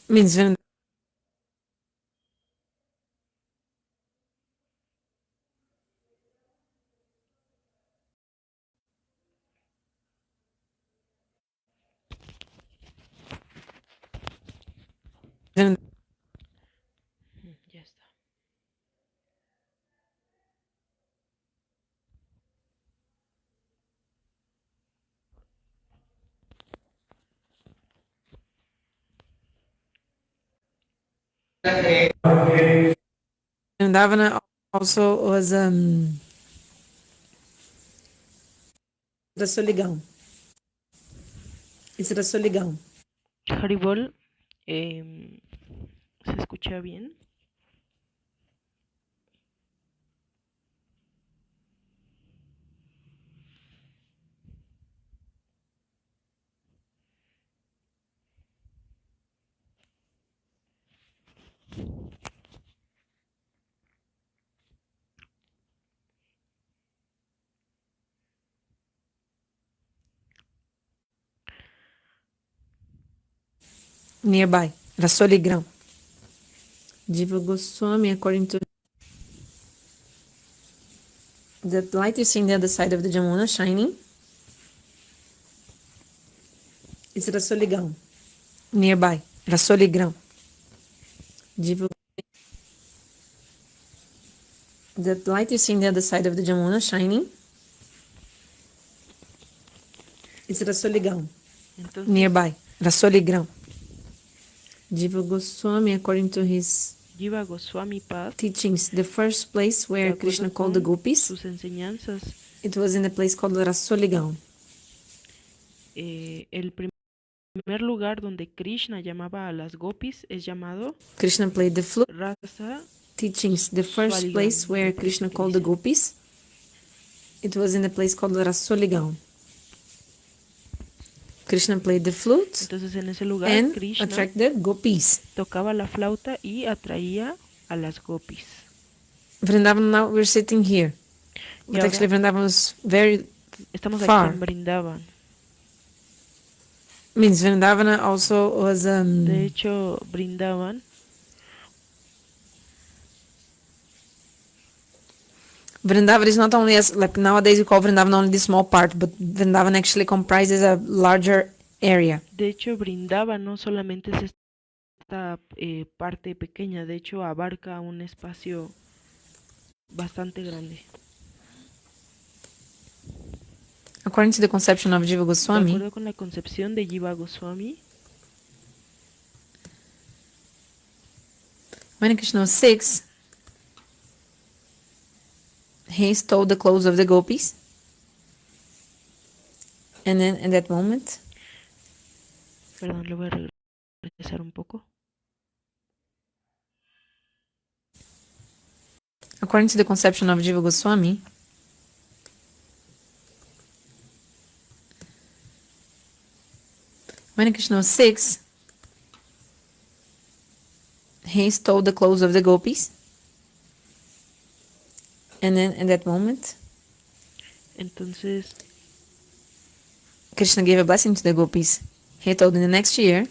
Means Ya está. Vrindavana also was Rasoligão. It's Rasoligão. Haribol, ¿se escucha bien? Nearby. Rasoligrão. Jiva Goswami, according to the light you see on the other side of the Jamuna shining, it's Rasoligão. Nearby. Rasoligrão. Jiva. The light you see on the other side of the Jamuna shining, it's Rasoligão. Entonces, Nearby. Rasoligrão. Jiva Goswami, according to his Jiva Goswami Pad, teachings, the first place de where acuerdo Krishna called the con gopis, sus enseñanzas, it was in a place called Rasoligão. el primer lugar donde Krishna llamaba a las gopis es llamado Krishna played the flute. Rasa Teachings, the first Swaligam, place where me parece Krishna que called the dice. gopis, it was in a place called Rasoligão. Krishna played the flute Entonces en ese lugar and Krishna attracted gopis. tocaba la flauta y atraía a las gopis. Vrindavan, now we're sitting here. Y But ahora actually Vrindavan was very estamos aquí far. en Brindavan. Means Vrindavana also was De hecho, Brindavan Vrindavan is not only as, like nowadays we call Vrindavan only the small part, but Vrindavan actually comprises a larger area. De hecho, Brindavan no solamente es esta parte pequeña, de hecho abarca un espacio bastante grande. According to the conception of Jiva De Goswami, acuerdo con la concepción de Jiva Goswami, when Krishna was 6, he stole the clothes of the gopis. And then in that moment, perdón, le voy a regresar un poco. according to the conception of Jiva Goswami, when Krishna was 6, he stole the clothes of the gopis. And then in that moment, Entonces, Krishna gave a blessing to the gopis. He told in the next year,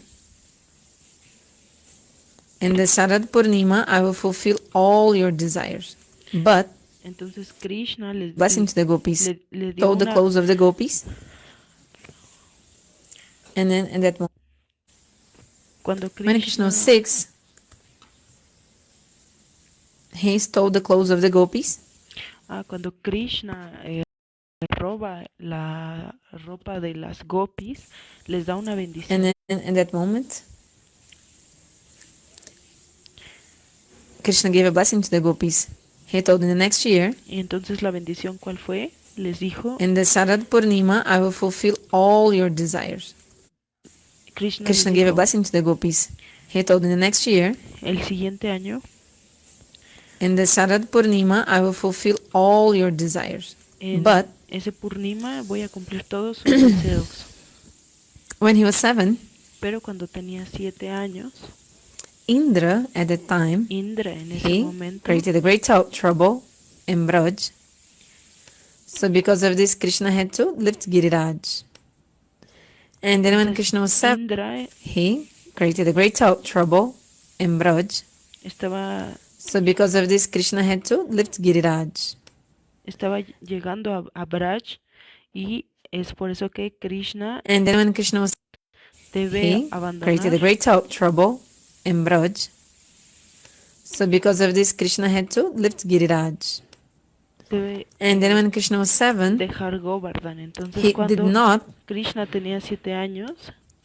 in the Sarad Purnima, I will fulfill all your desires. But entonces Krishna les blessing to the gopis, le dio stole the una, clothes of the gopis. And then in that moment, cuando when Krishna was Krishna 6, he stole the clothes of the gopis. cuando Krishna roba la ropa de las gopis, les da una bendición. And then in that moment, Krishna gave a blessing to the gopis. He told in the next year, Y entonces la bendición, ¿cuál fue? Les dijo, in the Sarad Purnima, I will fulfill all your desires. Krishna Krishna les gave a dijo, blessing to the gopis. He told in the next year, el siguiente año, in the Sarad Purnima, I will fulfill all your desires. en But ese Purnima voy a cumplir todos sus deseos. when he was 7, Pero cuando tenía 7 años, Indra, at that time, Indra en ese he momento created a great trouble in Braj. So because of this, Krishna had to lift Giriraj. And then when entonces Krishna was 7, Indra he created a great trouble in Braj. estaba, So because of this, Krishna had to lift Giriraj. estaba llegando a Braj y es por eso que Krishna And then when Krishna was, debe he created a abandonar, great trouble in Braj. So because of this, Krishna had to lift Giriraj. debe And then when Krishna was 7, dejar Govardhan. Entonces he cuando Krishna tenía 7 años,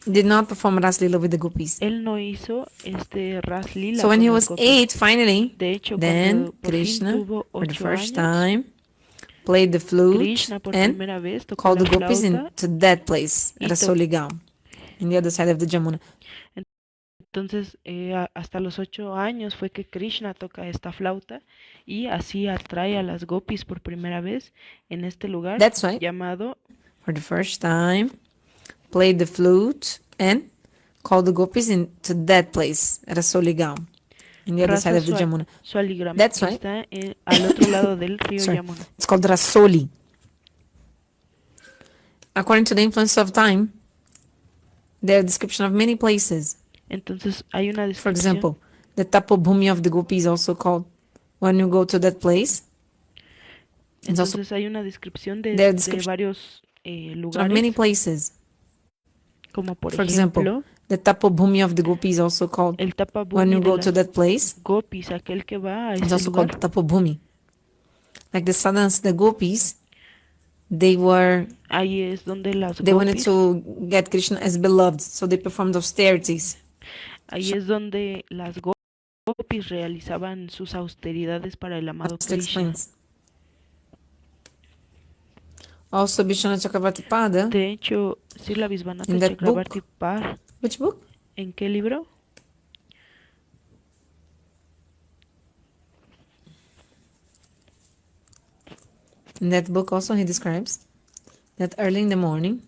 did not perform Ras Lila with the gopis. él no hizo este Ras Lila So when con he las was gopis. 8, finally, De hecho, then cuando por Krishna, fin tuvo for the 8 first años, time, played the flute Krishna por and primera vez tocó called la the gopis flauta into that place, y Rasoligam, in the other side of the Jamuna. entonces hasta los 8 años fue que Krishna toca esta flauta y así atrae a las gopis por primera vez en este lugar That's right. llamado, For the first time, played the flute and called the gopis into that place, Rasoligam, in the other side of the Jamuna. Swaligram, That's que right. está al otro lado del río Sorry. Yamuna. It's called Rasoli. According to the influence of time, there are description of many places. Entonces hay una For descripción. example, the Tapobhumi of the gopis also called, when you go to that place, it's also Entonces hay una descripción there de are description varios of many lugares, places. como por For example, ejemplo the Tapobhumi of the gopis also called, el when Tapabhumi you de go to las that place, gopis, aquel que va a it's ese also lugar. called Tapobhumi. Like the sadhans, the gopis, they Ahí es donde las wanted gopis, to get Krishna as beloved, so they performed austerities. ahí es donde las gopis realizaban sus austeridades para el amado That Krishna. explains. Also, Vishwanath Chakravarti Pada, De hecho, Srila Visvanatha in that Chakravarti book, Par, which book? ¿en qué libro? In that book also he describes that early in the morning,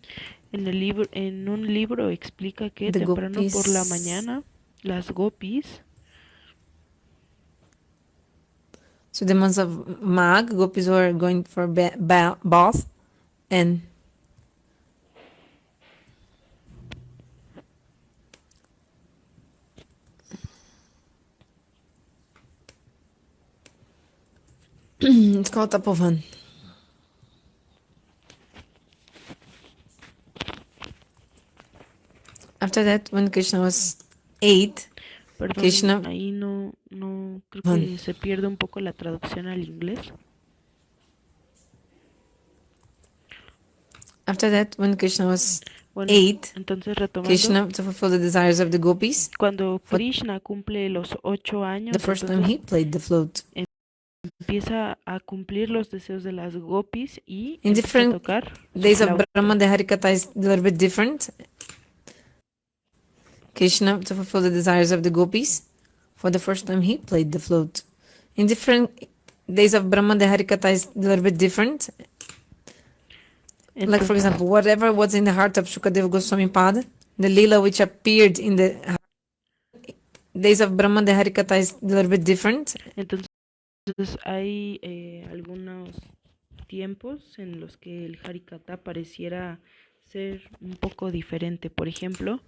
En un libro explica que the temprano por la gopis, mañana las gopis, so the months of Mag, gopis were going for bath, and it's called Tapovan. After that, when Krishna was 8, perdón, Krishna, ahí no creo que se pierde un poco la traducción al inglés. after that, when Krishna was Bueno, 8, entonces retomando, Krishna, to fulfill the desires of the gopis, cuando Krishna cumple los 8 años, the first time he played the flute. empieza a cumplir los deseos de las gopis y In empieza a different tocar su days of flauta. Brahma, the Harikatha is a little bit different. Krishna, to fulfill the desires of the gopis, for the first time he played the flute. In different days of Brahma, the Harikatha is a little bit different. Like, for Entonces, example, whatever was in the heart of Shukadeva Goswami Pada, the lila which appeared in the days of Brahma, the Harikatha is a little bit different. entonces hay algunos tiempos en los que el Harikata pareciera ser un poco diferente. Por ejemplo,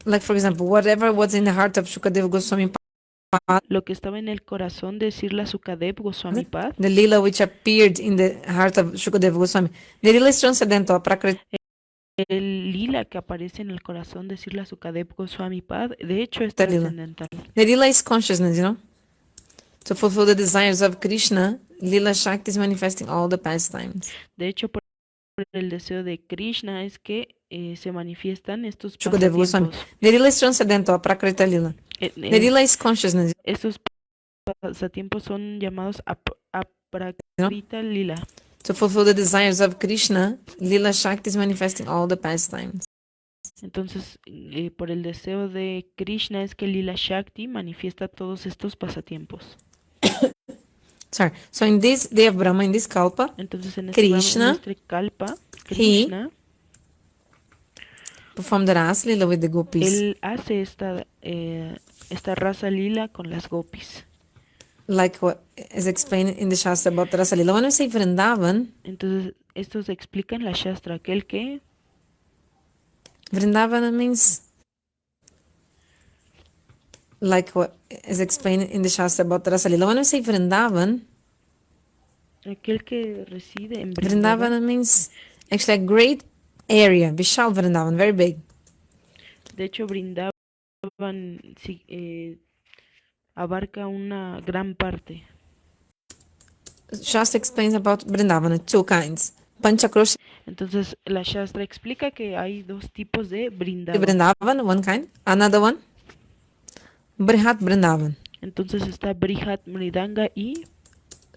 Like, for example, whatever was in the heart of Shukadeva Goswami Pada, lo que estaba en el corazón de Srila Sukadev Goswami Pad, the lila which appeared in the heart of Shukadeva Goswami, the lila is transcendental, prakriti. el lila que aparece en el corazón de Srila Sukadev Goswami Pad, de hecho es trascendental. The lila is consciousness, you know? To fulfill the desires of Krishna, Lila Shakti is manifesting all the pastimes. De hecho, por el deseo de Krishna es que se manifiestan estos Shukadeva Goswami. pasatiempos. The lila is transcendental, prakrita lila. The lila is consciousness. Estos pasatiempos son llamados aprakrita lila. To fulfill the desires of Krishna, Lila Shakti is manifesting all the pastimes. Entonces, por el deseo de Krishna es que Lila Shakti manifiesta todos estos pasatiempos. Sorry. So in this day of Brahma, in this kalpa, Entonces, en este Krishna, kalpa, Krishna, performed the Ras Lila with the gopis. él hace esta rasa lila con las gopis. Like what is explained in the Shastra about Rasa Lila. When we say Vrindavan, Entonces, esto se explica en la Shastra, aquel que Vrindavan means like what is explained in the Shastra about Rasalila. When we say Vrindavan, Aquel que reside en Vrindavan. Vrindavan means actually a great area, Vishal Vrindavan, very big. De hecho, Vrindavan abarca una gran parte. Shastra explains about Vrindavan, two kinds. Panchakroshi Entonces, la Shastra explica que hay dos tipos de Vrindavan. Vrindavan, one kind. Another one, Brihat Vrindavan. Entonces está Brihat Mridanga y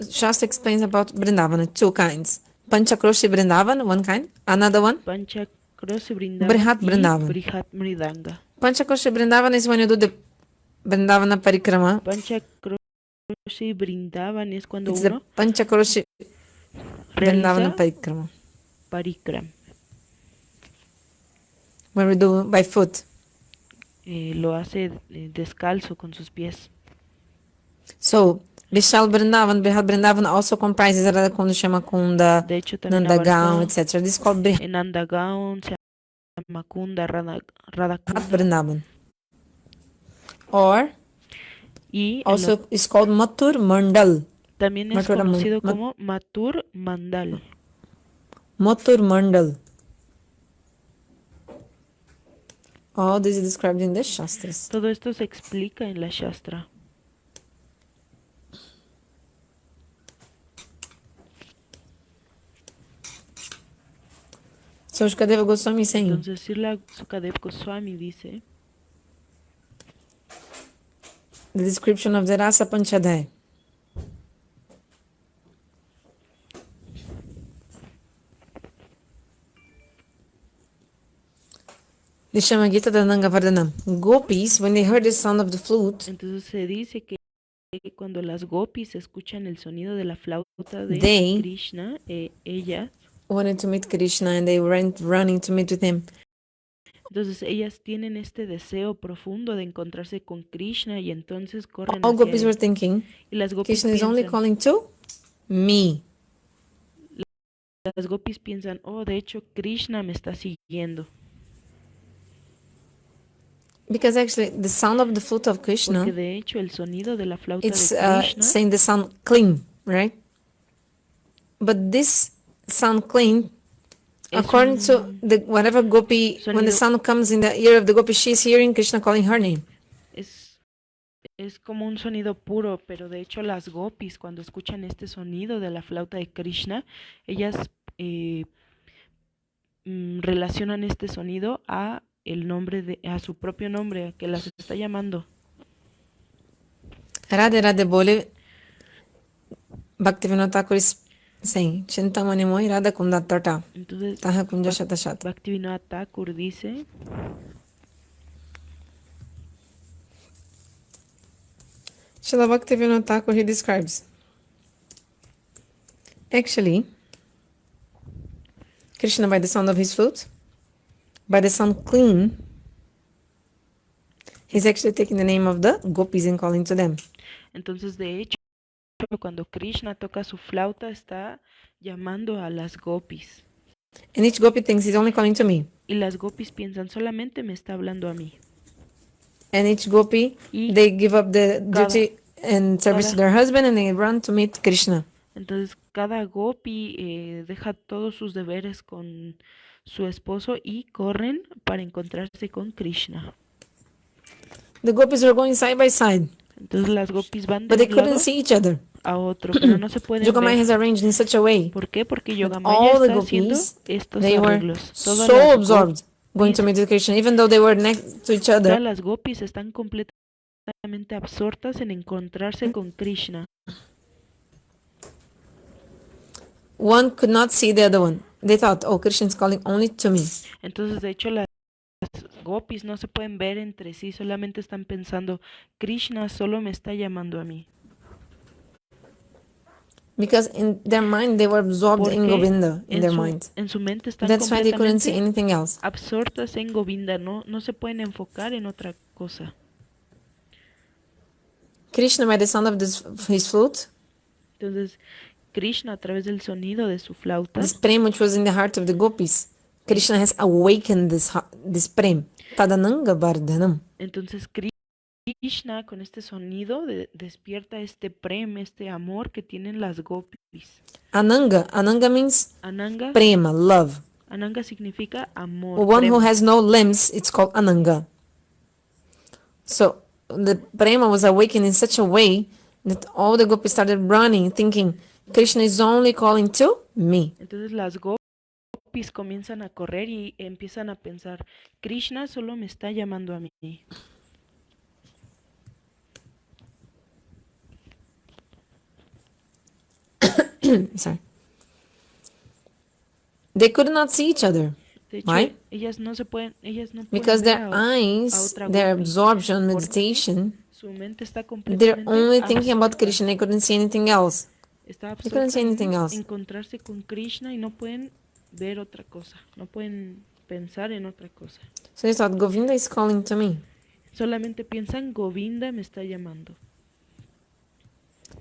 Shastra explains about Vrindavan, two kinds. Panchakroshi Vrindavan, one kind. Another one, Panchakroshi Vrindavan Brihat y Vrindavan. Brihat Mridanga. Panchakroshi Vrindavan is when you do the Vrindavana Parikrama. Panchakroshi Vrindavan es cuando It's the uno Panchakroshi Vrindavana realiza Parikrama, parikram. when we do by foot. Lo hace descalzo con sus pies. So, Vishal Vrindavan, Brihat Vrindavan also comprises Radhakunda, Shyamakunda, De hecho, también Nandagaon, abarca etc. This is called Brihat en Nandagaon, Makunda, Radhakunda. Vrindavan. Or, Y also is called Mathur Mandal. también es Mathura conocido como Mathur Mandal. Mathur Mandal. All this is described in the Shastras. Todo esto se explica en la Shastra. So Shukadeva Goswami is saying, Entonces Srila Sukadev Goswami dice the description of the Rasa Panchadhyaya. Dishama Gita Dananga Vardhanam. Gopis, when they heard the sound of the flute, Entonces se dice que cuando las gopis escuchan el sonido de la flauta de They- Krishna, ellas, wanted to meet Krishna and they went running to meet with him. entonces ellas tienen este deseo profundo de encontrarse con Krishna y entonces corren All hacia gopis él. were thinking, Y las gopis Krishna is only piensan, calling to me. oh, de hecho Krishna me está siguiendo. Because actually, the sound of the flute of Porque Krishna, de hecho el sonido de la flauta it's de Krishna saying the sound clean, right? But this sound clean, es according to un the whatever gopi, when the sonido- sound comes in the ear of the gopi, she's hearing Krishna calling her name. es como un sonido puro, pero de hecho las gopis cuando escuchan este sonido de la flauta de Krishna, ellas relacionan este sonido a su propio nombre, a que las está llamando. Radhe Radhe Bole, Bhaktivinoda Thakur is saying, Chintamani Mohi Radha Kunda Tata, Entonces Taha Kunja Shata Shata. Bhaktivinoda Thakur dice, Srila Bhaktivinoda Thakur, he describes, actually, Krishna by the sound of his flute, by the sound clean, he's actually taking the name of the gopis and calling to them. entonces de hecho cuando Krishna toca su flauta está llamando a las gopis. And each gopi thinks he's only calling to me. Y las gopis piensan, solamente me está hablando a mí. And each gopi, Y they give up the duty and service to cada- their husband and they run to meet Krishna. Entonces cada gopi deja todos sus deberes con su esposo y corren para encontrarse con Krishna. The gopis were going side by side, Entonces las gopis van de but they un lado couldn't see each other. a otro, pero no se pueden Yogamaya ver. has arranged in such a way ¿Por qué? Porque that Yogamaya all the está haciendo gopis, estos they were arreglos. Todas so las absorbed going to meet with Krishna, even though they were next to each other. todas las gopis están completamente absortas en encontrarse con Krishna. One could not see the other one. They thought, oh, Krishna is calling only to me. Entonces, de hecho, las gopis no se pueden ver entre sí, solamente están pensando, Krishna solo me está llamando a mí. Because in their mind, they were absorbed in Porque Govinda, in their mind. en su mente están That's why they couldn't see completamente anything else. absortas en Govinda, no se pueden enfocar en otra cosa. Krishna, by the sound of his flute, Entonces, Krishna a través del sonido de su flauta, this prem which was in the heart of the gopis, Krishna has awakened this prem. Tadananga Vardhanam. entonces Krishna con este sonido despierta este prem, este amor que tienen las gopis. Ananga. Ananga means Ananga, prema, love. Ananga significa amor, One who prema. has no limbs, it's called Ananga. So the prema was awakened in such a way that all the gopis started running, thinking, Krishna is only calling to me. Entonces las gopis comienzan a correr y empiezan a pensar, Krishna solo me está llamando a mí. Sorry. They could not see each other. De hecho, Why? ellas no pueden Because ver their a eyes, otra their gopi, absorption, porque meditation, su mente está they're completamente only thinking about absorta. Krishna. They couldn't see anything else. Está They couldn't absorta see anything en else. encontrarse con Krishna y no pueden ver otra cosa, no pueden pensar en otra cosa. So they thought, Govinda is calling to me. Solamente piensan, Govinda me está llamando.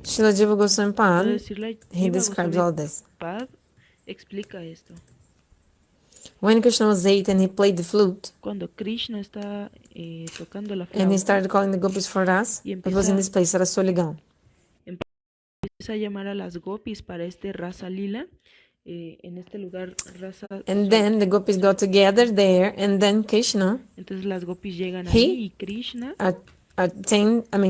Srila Jiva Goswami Pad, Entonces, Srila he Jiva describes Goswami all this. Pad explica esto. When Krishna was 8 and he played the flute, Cuando Krishna está tocando la and he flauta started calling the gopis for us, y it was in this place, Rasoligam. empieza a llamar a las gopis para este Rasa Lila, en este lugar Rasa. And then the gopis got together there, and then Krishna, Entonces las gopis llegan he ahí y Krishna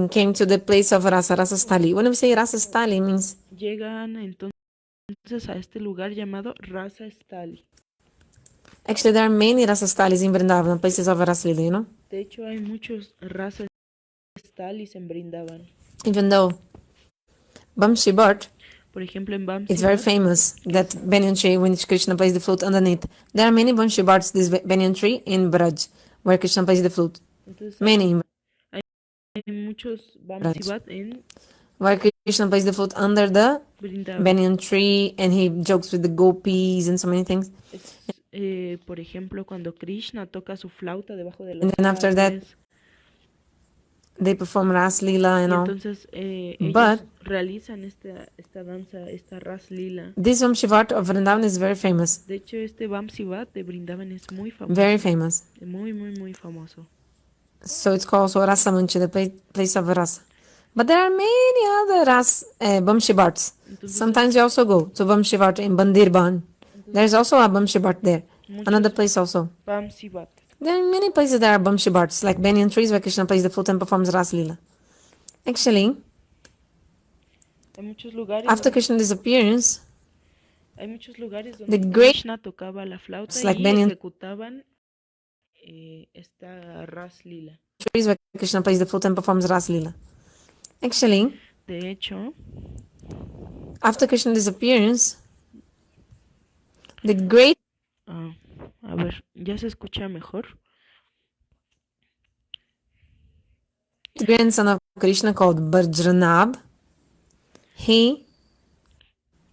came to the place of Rasa, Rasastali. When we say Rasastali, it means llegan entonces a este lugar llamado Rasa Stali. actually there are many Rasastalis in Vrindavan, places of Rasalila, you know? De hecho hay muchos Rasa Stalis en Brindavan. Even though Bamshi Bhatt, Por ejemplo, en Vamsi it's very famous, that banyan tree when Krishna plays the flute underneath. There are many Bamshi Bhatts, this banyan tree in Braj, where Krishna plays the flute. Entonces Many hay muchos Vamsivat en where Krishna plays the flute under the Brindavan. banyan tree, and he jokes with the gopis and so many things. Por ejemplo, cuando Krishna toca su flauta debajo de los And then after that, árboles. they perform Ras Lila and Y all. entonces But ellos realizan esta danza, esta Ras Lila. this Vamshi Bhatt of Vrindavan is very famous. De hecho, este Vamsivat de Brindavan es muy famoso. Very famous. Muy, muy, muy famoso. So it's called also Rasa Manchi, the place of Rasa. But there are many other Vamshi Bhatts. Sometimes we also go to Vamshi Bhatt in Bandirban. There's also a Vamshi Bhatt there. Another place also. Vamsivat. There are many places that are Vamshi Bhatts, like banyan trees where Krishna plays the flute and performs Ras Lila. Actually, Hay muchos lugares after Krishna's disappearance, donde Krishna tocaba la flauta like y banyan ejecutaban esta Ras Lila. trees where Krishna plays the flute and performs Ras Lila. Actually, De hecho, after Krishna's disappearance, the great a ver, ¿ya se escucha mejor? grandson of Krishna called Bajranab,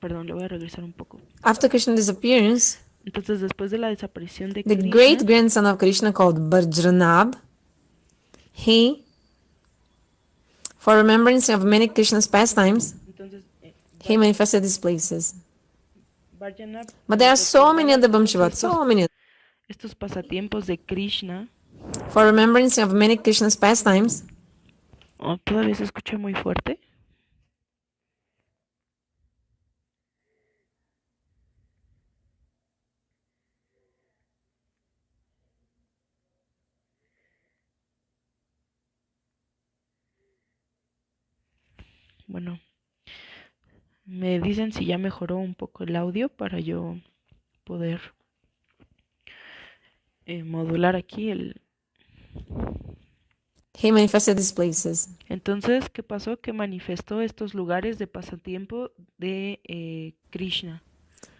Perdón, le voy a regresar un poco. after Krishna's disappearance, Entonces, después de la desaparición de the Krishna, great grandson of Krishna called Bajranab, for remembrance of many Krishna's pastimes, entonces, he manifested these places. Bharjanab, But there are so many other Vamshivat, so many. estos pasatiempos de Krishna. For remembrance of many Krishna's pastimes. ¿Todavía se escucha muy fuerte? Bueno, me dicen si ya mejoró un poco el audio para yo poder modular aquí el... He manifested these places. Entonces, ¿qué pasó? Que manifestó estos lugares de pasatiempo de Krishna.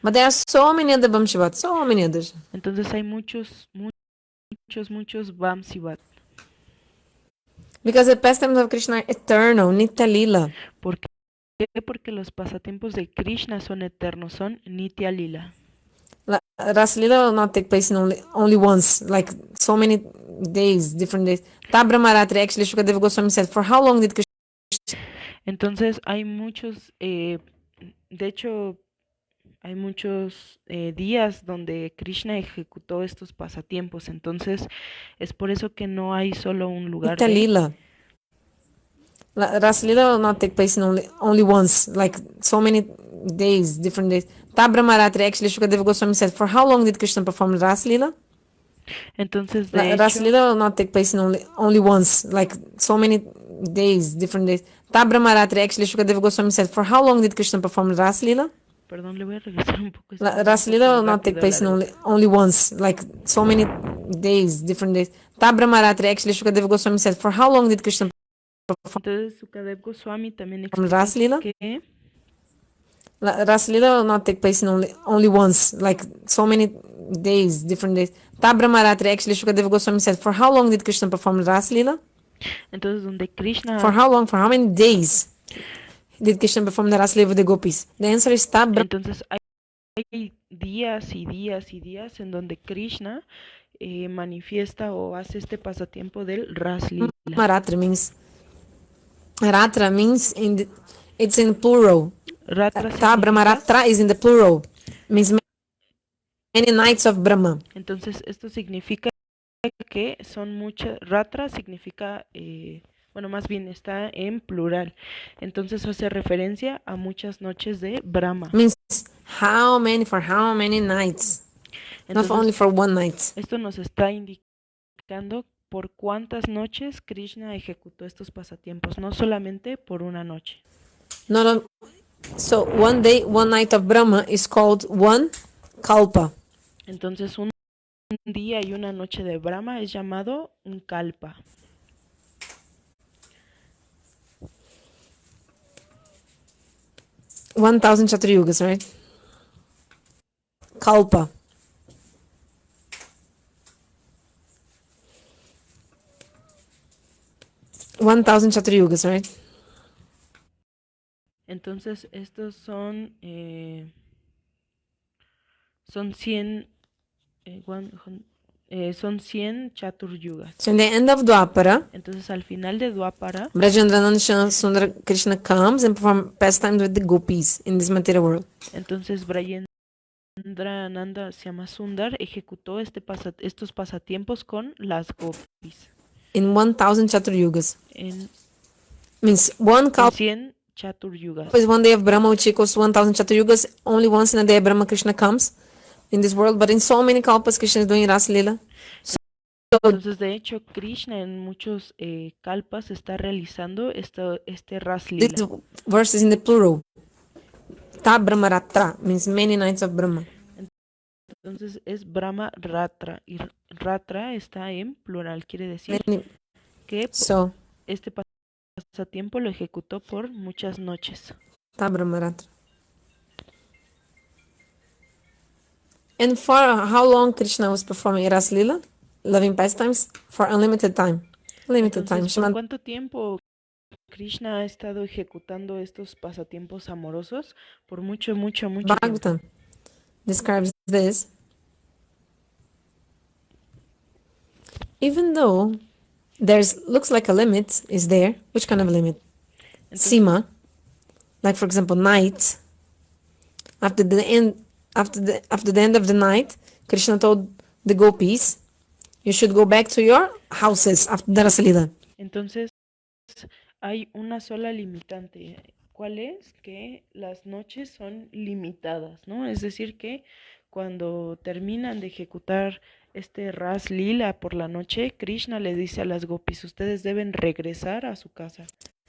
But there are so many other Vamshivat, so many others. Entonces hay muchos Vamsivat. Because the pastimes of Krishna are eternal, Nitya Lila. ¿Por qué? Porque los pasatiempos de Krishna son eternos, son Nitya Lila. Ras Lila will not take place in only once, like so many days, different days. Tabra Maratri, actually, Shukadeva Goswami said, for how long did Krishna... Entonces hay muchos, de hecho, hay muchos días donde Krishna ejecutó estos pasatiempos. Entonces es por eso que no hay solo un lugar Nitya Lila. Raslila will not take place in only once, like so many days, different days. Ta Brahmaratri, actually, Shukadeva Goswami said, for how long did Krishna perform Raslila? Entonces, de hecho, Raslila will not take place in only once, like so many days, different days. Ta Brahmaratri, actually, Shukadeva Goswami said, for how long did Krishna perform Raslila? perdón, le voy a regresar un poco, es que es un Raslila poco will not take rápido place la in letra. only once, like so many days, different days. Ta Brahmaratri, actually, Shukadeva Goswami said, for how long did Krishna perform Entonces, Sukadev Goswami también explica Raslila? que Raslila will not take place in only once, like so many days, different days. Ta Brahmaratri, actually, Shukadeva Goswami said, for how long did Krishna perform Raslila? entonces donde For Krishna, how long? For how many days did Krishna perform the Raslila with the gopis? The answer is Ta entonces hay días y días y días en donde Krishna manifiesta o hace este pasatiempo del Raslila. Brahmaratri means Ratra means it's in plural. Ratra Ta significa, Brahmaratra is in the plural. Means many nights of Brahma. entonces esto significa que son muchas, Ratra significa, bueno, más bien está en plural, entonces hace referencia a muchas noches de Brahma. Means for how many nights. Not only Entonces, for one night. esto nos está indicando por cuántas noches Krishna ejecutó estos pasatiempos, no solamente por una noche. Not on, so one day, one night of Brahma is called one kalpa. Entonces, un día y una noche de Brahma es llamado un kalpa. 1,000 Chaturyugas, right? Kalpa. Chaturyugas, right? Entonces, estos son 100 son 100 chaturyugas. So in the end of Dwapara, Entonces, al final de Dwapara, Brajendrananda Sundar Krishna comes and performs pastimes with the gopis in this material world. entonces Brajendrananda Sundar ejecutó estos pasatiempos con las gopis. In 1,000 Chaturyugas. En Means one kalpa 100 chaturyugas. is one day of Brahma, which equals to 1,000 Chaturyugas. Only once in a day Brahma Krishna comes in this world, but in so many kalpas Krishna is doing Rasa Lila. Entonces, de hecho, Krishna en muchos kalpas está realizando este Ras Lila. This verse is in the plural. Ta Brahmaratra means many nights of Brahma. Entonces es Brahma Ratra y Ratra está en plural, quiere decir que este pasatiempo lo ejecutó por muchas noches. Ta Brahmaratra. And for how long Krishna was performing Ras Lila, loving pastimes? For unlimited time. Limited Entonces, time. ¿por cuánto tiempo Krishna ha estado ejecutando estos pasatiempos amorosos? Por mucho Bhagavatam tiempo. describes this. Even though looks like a limit is there, which kind of a limit? Entonces, Sima, like for example, night. After the end of the night, Krishna told the gopis, you should go back to your houses after the Rasa Lila. Entonces, hay una sola limitante. ¿Cuál es? Que las noches son limitadas, ¿no? Es decir, que cuando terminan de ejecutar este Ras Lila por la noche, Krishna le dice a las gopis, ustedes deben regresar a su casa.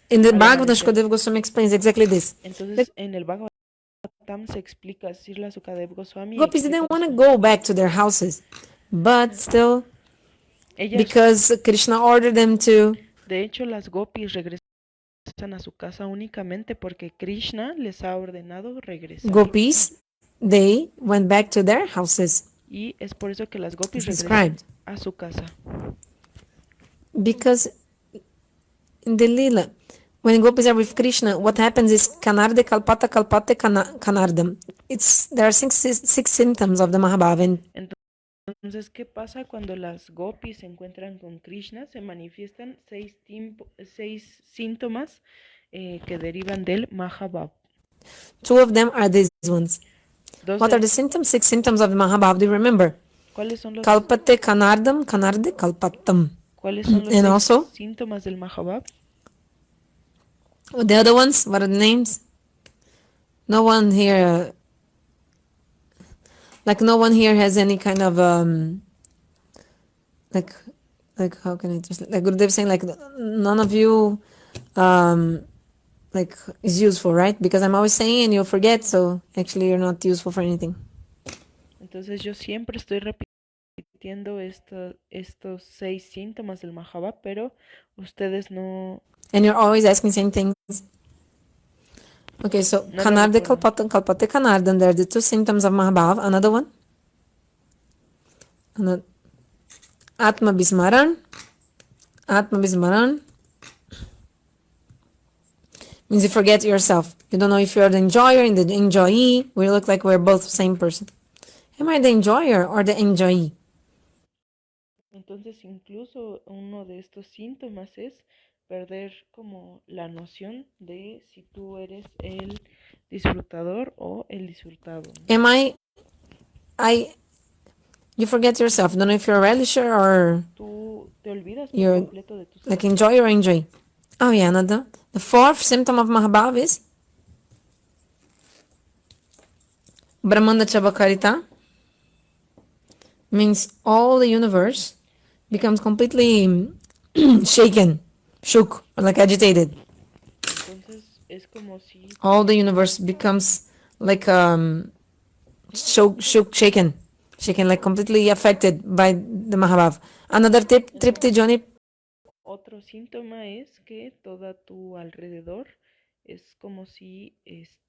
In the Bhagavatam, Shukadev Goswami explains exactly this. Entonces, en el Bhagavatam se explica, Srila Sukadev Goswami Gopis didn't want to go back to their houses, but still, because Krishna ordered them to. De hecho, las gopis regresan a su casa únicamente porque Krishna les ha ordenado regresar. Gopis, they went back to their houses. Y es por eso que las gopis regresan a su casa. Because in the Lila, when gopis are with Krishna, what happens is kanarde kalpata kalpate kanardam. There are six symptoms of the Mahabhava. Entonces, ¿qué pasa cuando las gopis se encuentran con Krishna? Se manifiestan seis síntomas que derivan del Mahabhava. Two of them are these ones. What are the symptoms? Six symptoms of the Mahabhava. Do you remember? ¿Cuáles son los Kalpate kanardam, kanarde kalpatam. ¿Cuáles son los síntomas del Mahabhava? The other ones, what are the names? No one here, no one here has any kind of like how can I just like Gurudev saying like none of you like is useful, right? Because I'm always saying and you'll forget, so actually you're not useful for anything. Entonces yo siempre estoy repitiendo estos 6 síntomas del Mahava, pero ustedes no, And you're always asking same things. Okay, so no lo Kanarde recuerdan. Kalpatan, Kalpate Kanardan, they're the two symptoms of Mahabhav. Another one? Atma Bismaran. Atma Bismaran means you forget yourself. You don't know if you're the enjoyer and the enjoyee. We look like we're both the same person. Am I the enjoyer or the enjoyee? Entonces incluso uno de estos síntomas es perder como la noción de si tú eres el disfrutador o el disfrutado, ¿no? Am you forget yourself. Don't know if you're a relisher or Tú te olvidas por you're completo de tu like ser. enjoyer or enjoyee. Oh yeah, another. The fourth symptom of Mahabhav is Brahmanda Chabakarita. Means all the universe becomes completely shaken, shook, or like agitated. Entonces es como si All the universe becomes like shook, shaken, like completely affected by the Mahabhav. Another tripti Johnny. otro síntoma es que todo a tu alrededor es como si es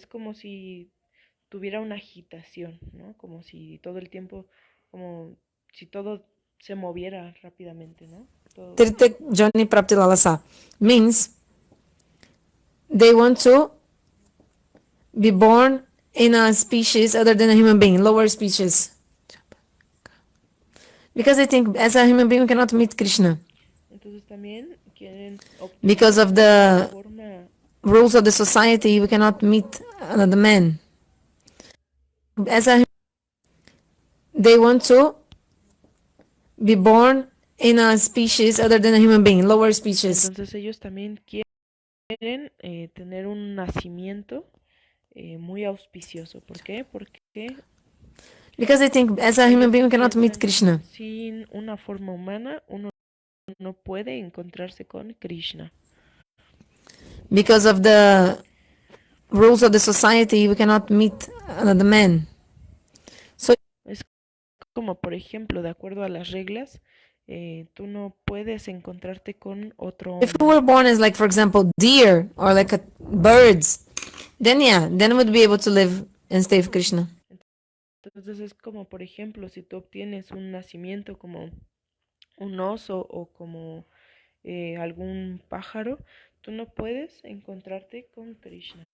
como si tuviera una agitación, ¿no? Como si todo el tiempo, como si todo se moviera rápidamente, ¿no? Todo. Tirtek Johnny Prapti Lalasa means they want to be born in a species other than a human being, lower species. Because they think as a human being we cannot meet Krishna. Entonces también quieren Because of the forma rules of the society, we cannot meet another man. As a they want to be born in a species other than a human being, lower species. Entonces ellos también quieren tener un nacimiento muy auspicioso. ¿Por qué? Porque Because they think as a human being we cannot meet piensan Krishna. sin una forma humana uno no puede encontrarse con Krishna. Because of the rules of the society, we cannot meet another man. So Es como, por ejemplo, de acuerdo a las reglas, tú no puedes encontrarte con otro if we hombre. were born as, like, for example, deer or like birds, then yeah, then we'd be able to live and stay with Krishna. Entonces es como, por ejemplo, si tú obtienes un nacimiento como un oso o como algún pájaro, tú no puedes encontrarte con Krishna.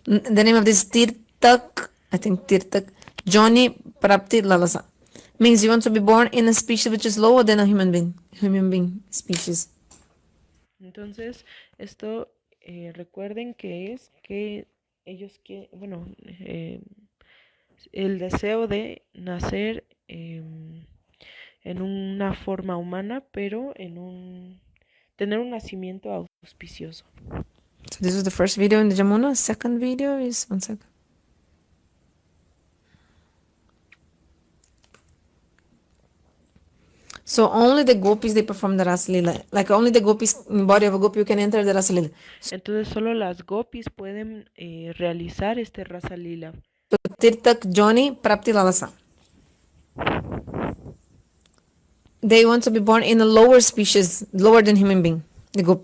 The name of this Tirtak, I think Tirtak, Johnny Prapti Lalasa, means you want to be born in a species which is lower than a human being species. Entonces, esto recuerden que es que ellos quieren, bueno, el deseo de nacer en una forma humana, pero tener un nacimiento auspicioso. So this is the first video in the Jamuna. Second video is, one second. So only the gopis, they perform the Rasa Lila. Like only the gopis, in body of a gopi, you can enter the Rasa Lila. Entonces solo las gopis pueden realizar este Rasa Lila. So Tirtak Johnny Prapti Lalasa. They want to be born in a lower species, lower than human being.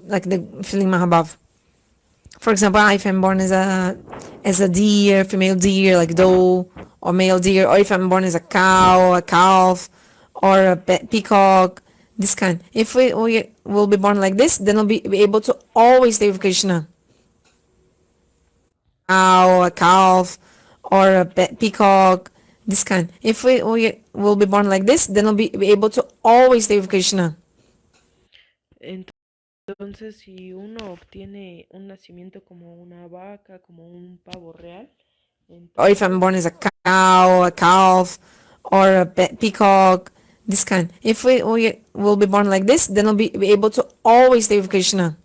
Like the feeling Mahabhav. For example, if I'm born as a deer, female deer, like doe, or male deer, or if I'm born as a cow, a calf, or a peacock, this kind. If we will be born like this, then we'll be able to always stay with Krishna. Cow, a calf, or a peacock, this kind. If we will be born like this, then we'll be able to always stay with Krishna. Entonces, si uno obtiene un nacimiento como una vaca, como un pavo real, Or if I'm born as a cow, a calf, or a peacock, this kind. If we will be born like this, then we'll be able to always stay with Krishna.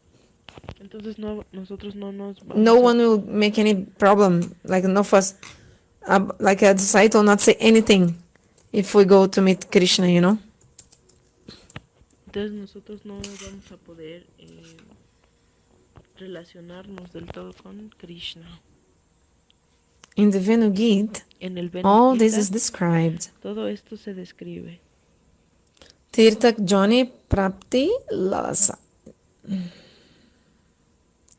Entonces nosotros no nos No vamos a... one will make any problem, like no fuss. Like a society will not say anything if we go to meet Krishna, you know. Entonces nosotros no vamos a poder relacionarnos del todo con Krishna. In the Venu Gita, En el all this Gita, is described. todo esto se describe. Tirtak Joni Prapti Lalasa.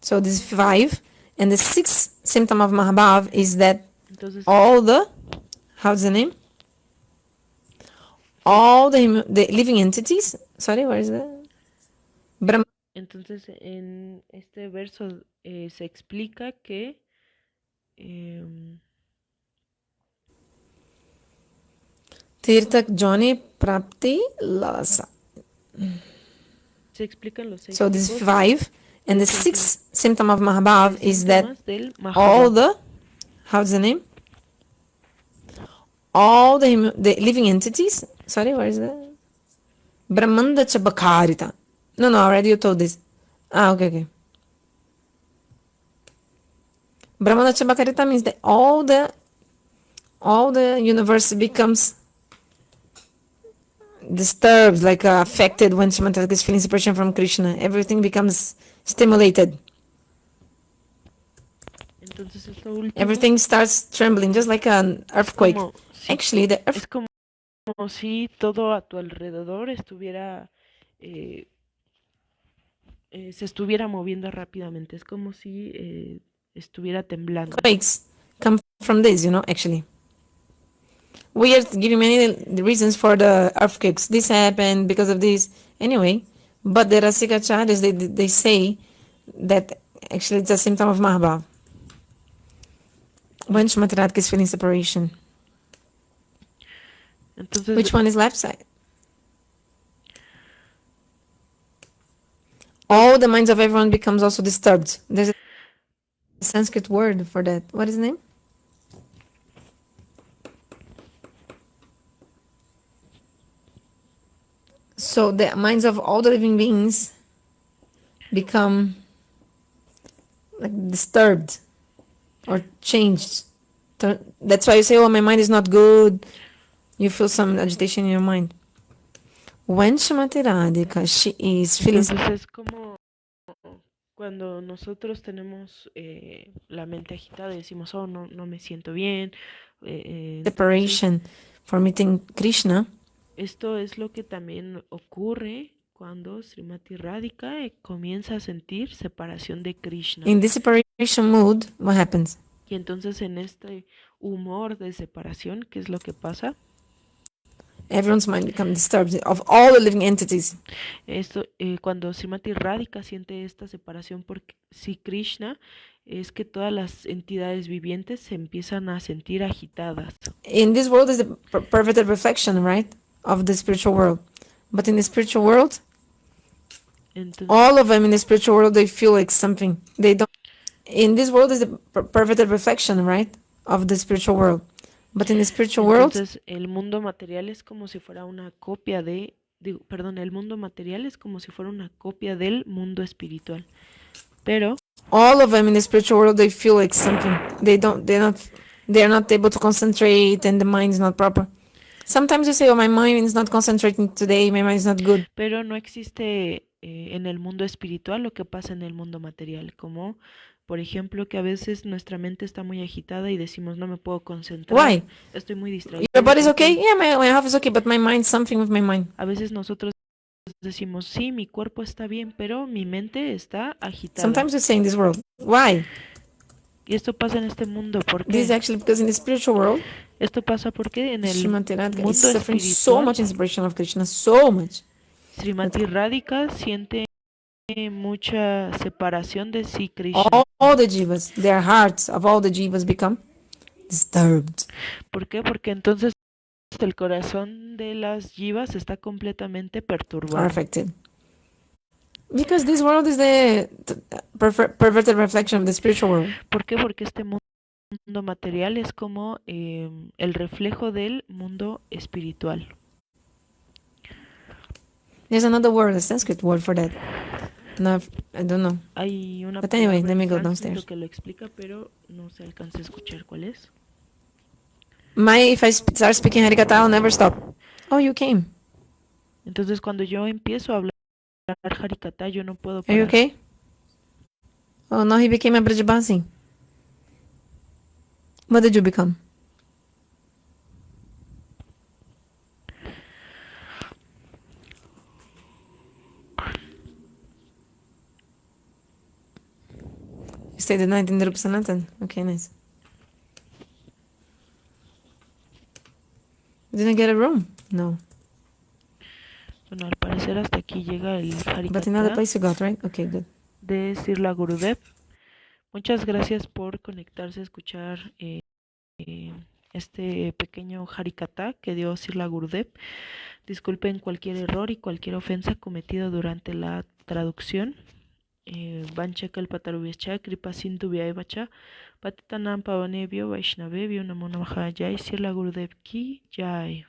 So this is 5. And the 6th symptom of Mahabhav is that Entonces, all the, how's the name? All the living entities, sorry, where is that? Brahma. Entonces en este verso se explica que Tirtak Joni Prapti Lalasa. se explican los 6 So this is tipos 5. And the 6th symptom of Mahabhav de is that síntomas del all Mahabhav. the, how's the name? All the living entities, sorry, where is that? Brahmanda Chabakarita. No, already you told this. Okay. Brahmana Chabakarita means that all the universe becomes disturbed, like affected when Shrimati is feeling separation from Krishna. Everything becomes stimulated. Entonces esto último, everything starts trembling, just like an earthquake. Actually, the es como si todo a tu alrededor estuviera se estuviera moviendo rápidamente. Es como si estuviera temblando. earthquakes come from this, actually. We are giving many reasons for the earthquakes. This happened because of this. Anyway, but the Rasikacharyas, they say that actually it's a symptom of Mahabhav. When Shrimati Radhika is feeling separation. Entonces, which one is left side? All the minds of everyone becomes also disturbed. There's a Sanskrit word for that. What is the name? So the minds of all the living beings become like disturbed or changed. That's why you say, oh, my mind is not good. You feel some agitation in your mind. When Shrimati Radhika, she is feeling... Entonces es como cuando nosotros tenemos la mente agitada y decimos, oh, no me siento bien. Separation for meeting Krishna. Esto es lo que también ocurre cuando Srimati Radhika comienza a sentir separación de Krishna. In this separation mood, what happens? Y entonces en este humor de separación, ¿qué es lo que pasa? Everyone's mind becomes disturbed of all the living entities. Esto, cuando Srimati Radhika siente esta separación por sí Krishna, es que todas las entidades vivientes se empiezan a sentir agitadas. In this world is the perverted reflection, right, of the spiritual world. But in the spiritual world, entonces, all of them in the spiritual world, they feel like something. They don't. In this world is the perverted reflection, right, of the spiritual world. But in the spiritual world, entonces el mundo material es como si fuera una copia el mundo material es como si fuera una copia del mundo espiritual. Pero all of them in the spiritual world, they feel like something. They're not able to concentrate, and the mind is not proper. Sometimes you say, oh, my mind is not concentrating today, my mind is not good. Pero no existe en el mundo espiritual lo que pasa en el mundo material, como por ejemplo que a veces nuestra mente está muy agitada y decimos no me puedo concentrar. Why? Estoy muy distraída. Your body's okay? Yeah, my health is okay, but my mind, something with my mind. A veces nosotros decimos sí, mi cuerpo está bien, pero mi mente está agitada. Sometimes we say in this world, why? Y esto pasa en este mundo, ¿por qué? This is actually because in the spiritual world, esto pasa porque en el Shrimati Radhika mundo is suffering espiritual, so much inspiration of Krishna, so much. Srimati Radhika siente mucha separación de sí Krishna. All the jivas, their hearts of all the jivas become disturbed. ¿Por qué? Porque entonces el corazón de las jivas está completamente perturbado. Affected. Because this world is the perverted reflection of the spiritual world. ¿Por qué? Porque este mundo material es como el reflejo del mundo espiritual. There's another word, a Sanskrit word for that. No, I don't know. Hay una But anyway, palabra let en me go sánscrito downstairs. que lo explica, pero no se alcanza a escuchar cuál es. If I start speaking Harikatha, I'll never stop. Oh, you came. Entonces, cuando yo empiezo a hablar Harikata, yo no puedo Are you parar. okay? Oh, now he became a Brajabasi. What did you become? You stayed the night in the Sanatan. Okay, nice. You didn't get a room? No. Bueno, al parecer hasta aquí llega el But in other Harikata place you got, right? Okay, good. de Srila Gurudev. Muchas gracias por conectarse a escuchar este pequeño Harikata que dio Srila Gurudev. Disculpen cualquier error y cualquier ofensa cometido durante la traducción. Vancha kalpatarubhyacha kripa sindhu vyaivacha patitanam pavanebhyo vaishnavebhyo namo namaha. Jai Srila Gurudev ki jai.